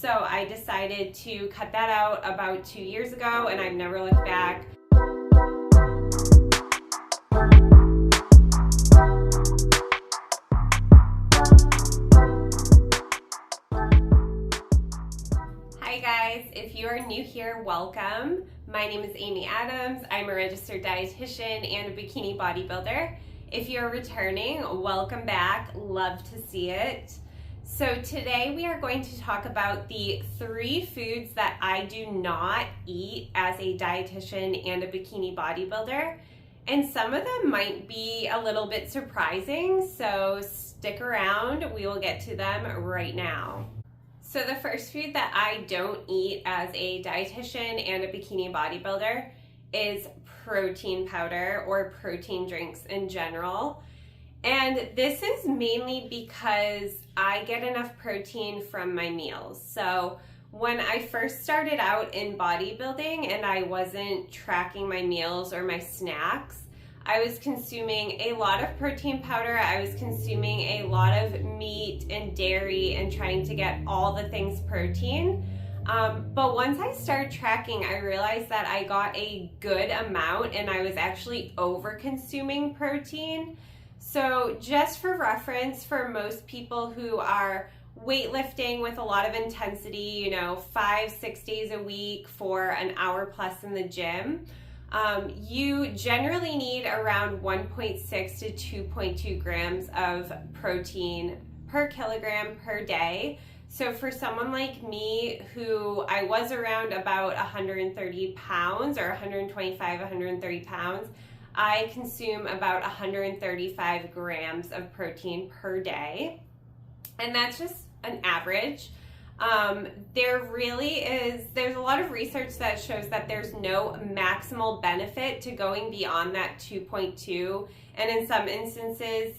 So I decided to cut that out about 2 years ago, and I've never looked back. Hi guys, if you are new here, welcome. My name is Amy Adams. I'm a registered dietitian and a bikini bodybuilder. If you're returning, welcome back. Love to see it. So today we are going to talk about the 3 foods that I do not eat as a dietitian and a bikini bodybuilder. And some of them might be a little bit surprising, so stick around. We will get to them right now. So the first food that I don't eat as a dietitian and a bikini bodybuilder is protein powder or protein drinks in general. And this is mainly because I get enough protein from my meals. So when I first started out in bodybuilding and I wasn't tracking my meals or my snacks, I was consuming a lot of protein powder. I was consuming a lot of meat and dairy and trying to get all the things protein. But once I started tracking, I realized that I got a good amount and I was actually over consuming protein. So just for reference, for most people who are weightlifting with a lot of intensity, 5-6 days a week for an hour plus in the gym, you generally need around 1.6 to 2.2 grams of protein per kilogram per day. So for someone like me, who I was around about 130 pounds or 125, 130 pounds, I consume about 135 grams of protein per day. And that's just an average. There's a lot of research that shows that there's no maximal benefit to going beyond that 2.2, and in some instances,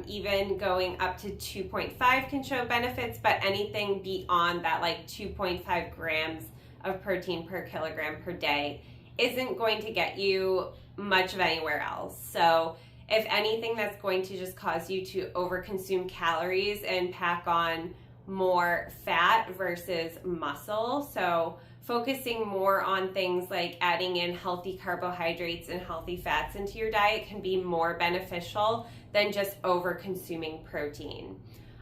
even going up to 2.5 can show benefits, but anything beyond that, like 2.5 grams of protein per kilogram per day, isn't going to get you much of anywhere else. So if anything, that's going to just cause you to overconsume calories and pack on more fat versus muscle. So focusing more on things like adding in healthy carbohydrates and healthy fats into your diet can be more beneficial than just over consuming protein.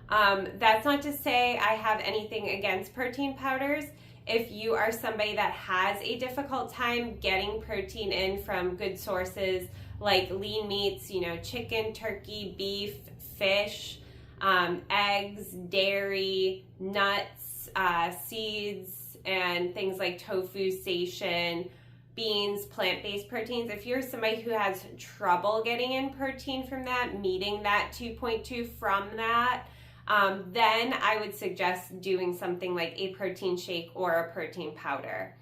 That's not to say I have anything against protein powders. If you are somebody that has a difficult time getting protein in from good sources like lean meats, chicken, turkey, beef, fish, eggs, dairy, nuts, seeds, and things like tofu, seitan, beans, plant-based proteins. If you're somebody who has trouble getting in protein from that, meeting that 2.2 from that, then I would suggest doing something like a protein shake or a protein powder.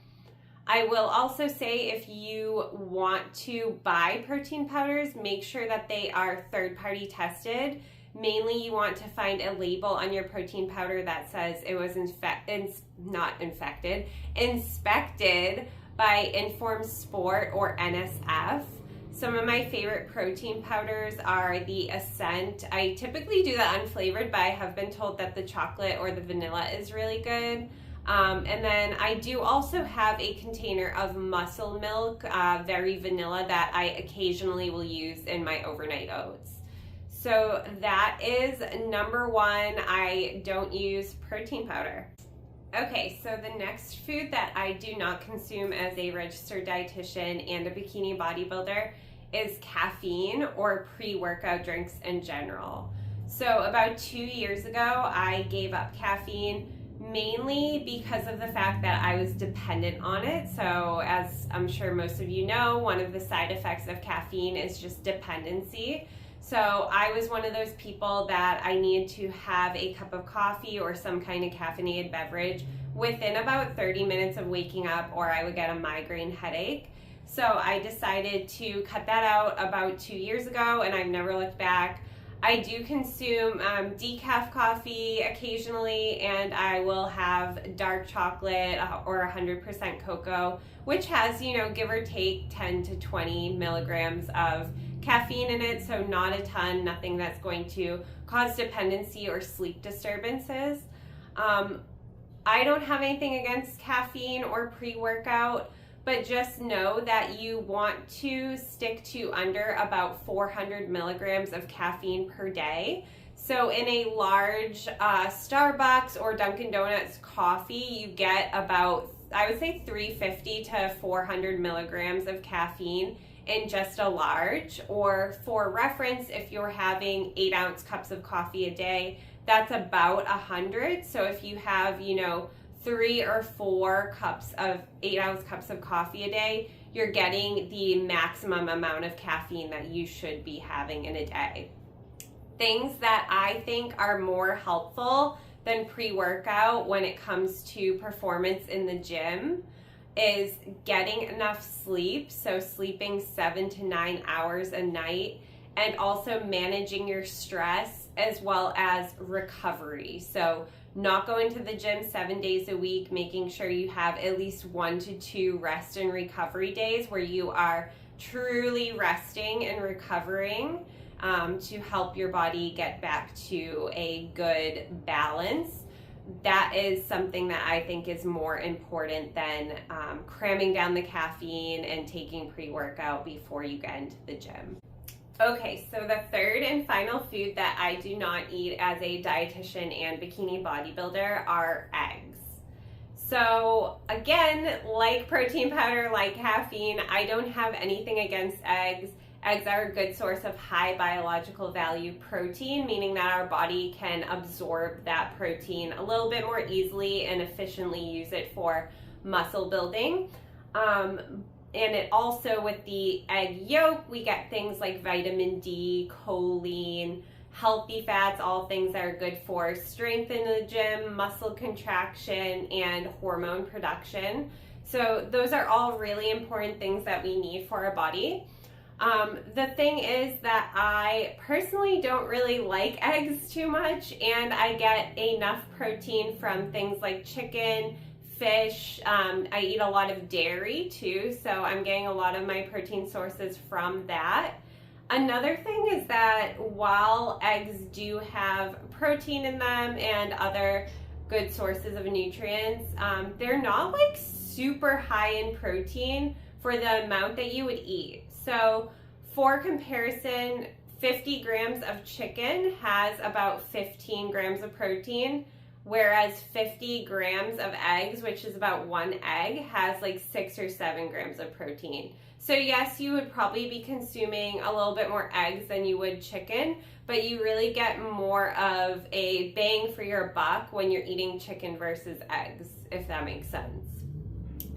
I will also say, if you want to buy protein powders, make sure that they are third-party tested. Mainly, you want to find a label on your protein powder that says it was inspected by Informed Sport or NSF. Some of my favorite protein powders are the Ascent. I typically do the unflavored, but I have been told that the chocolate or the vanilla is really good. And then I do also have a container of Muscle Milk, very vanilla, that I occasionally will use in my overnight oats. So that is number 1. I don't use protein powder. Okay, so the next food that I do not consume as a registered dietitian and a bikini bodybuilder is caffeine or pre-workout drinks in general. So about 2 years ago, I gave up caffeine mainly because of the fact that I was dependent on it. So as I'm sure most of you know, one of the side effects of caffeine is just dependency. So I was one of those people that I needed to have a cup of coffee or some kind of caffeinated beverage within about 30 minutes of waking up, or I would get a migraine headache. So I decided to cut that out about 2 years ago, and I've never looked back. I do consume decaf coffee occasionally, and I will have dark chocolate or 100% cocoa, which has, give or take 10 to 20 milligrams of caffeine in it, so not a ton, nothing that's going to cause dependency or sleep disturbances. I don't have anything against caffeine or pre-workout, but just know that you want to stick to under about 400 milligrams of caffeine per day. So in a large Starbucks or Dunkin' Donuts coffee, you get about, I would say, 350 to 400 milligrams of caffeine in just a large. Or for reference, if you're having 8-ounce cups of coffee a day, that's about 100. So if you have, 3 or 4 cups of 8-ounce cups of coffee a day, you're getting the maximum amount of caffeine that you should be having in a day. Things that I think are more helpful than pre-workout when it comes to performance in the gym is getting enough sleep, so sleeping 7 to 9 hours a night, and also managing your stress as well as recovery. So not going to the gym 7 days a week, making sure you have at least 1 to 2 rest and recovery days where you are truly resting and recovering to help your body get back to a good balance. That is something that I think is more important than cramming down the caffeine and taking pre-workout before you get into the gym. Okay, so the third and final food that I do not eat as a dietitian and bikini bodybuilder are eggs. So again, like protein powder, like caffeine, I don't have anything against eggs. Eggs are a good source of high biological value protein, meaning that our body can absorb that protein a little bit more easily and efficiently use it for muscle building. And it also, with the egg yolk, we get things like vitamin D, choline, healthy fats, all things that are good for strength in the gym, muscle contraction, and hormone production. So those are all really important things that we need for our body. The thing is that I personally don't really like eggs too much, and I get enough protein from things like chicken, fish. I eat a lot of dairy too, so I'm getting a lot of my protein sources from that. Another thing is that while eggs do have protein in them and other good sources of nutrients, they're not like super high in protein for the amount that you would eat. So for comparison, 50 grams of chicken has about 15 grams of protein, whereas 50 grams of eggs, which is about 1 egg, has like 6 or 7 grams of protein. So yes, you would probably be consuming a little bit more eggs than you would chicken, but you really get more of a bang for your buck when you're eating chicken versus eggs, if that makes sense.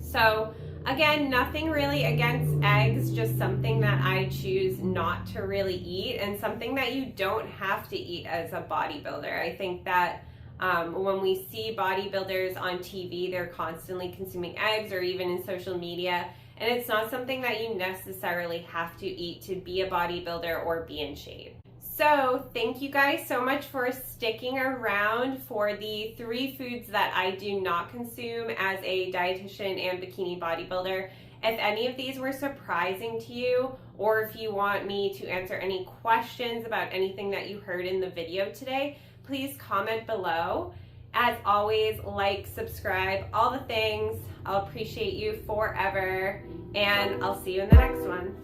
So again, nothing really against eggs, just something that I choose not to really eat, and something that you don't have to eat as a bodybuilder. I think that when we see bodybuilders on TV, they're constantly consuming eggs, or even in social media, and it's not something that you necessarily have to eat to be a bodybuilder or be in shape. So thank you guys so much for sticking around for the 3 foods that I do not consume as a dietitian and bikini bodybuilder. If any of these were surprising to you, or if you want me to answer any questions about anything that you heard in the video today, please comment below. As always, like, subscribe, all the things. I'll appreciate you forever, and I'll see you in the next one.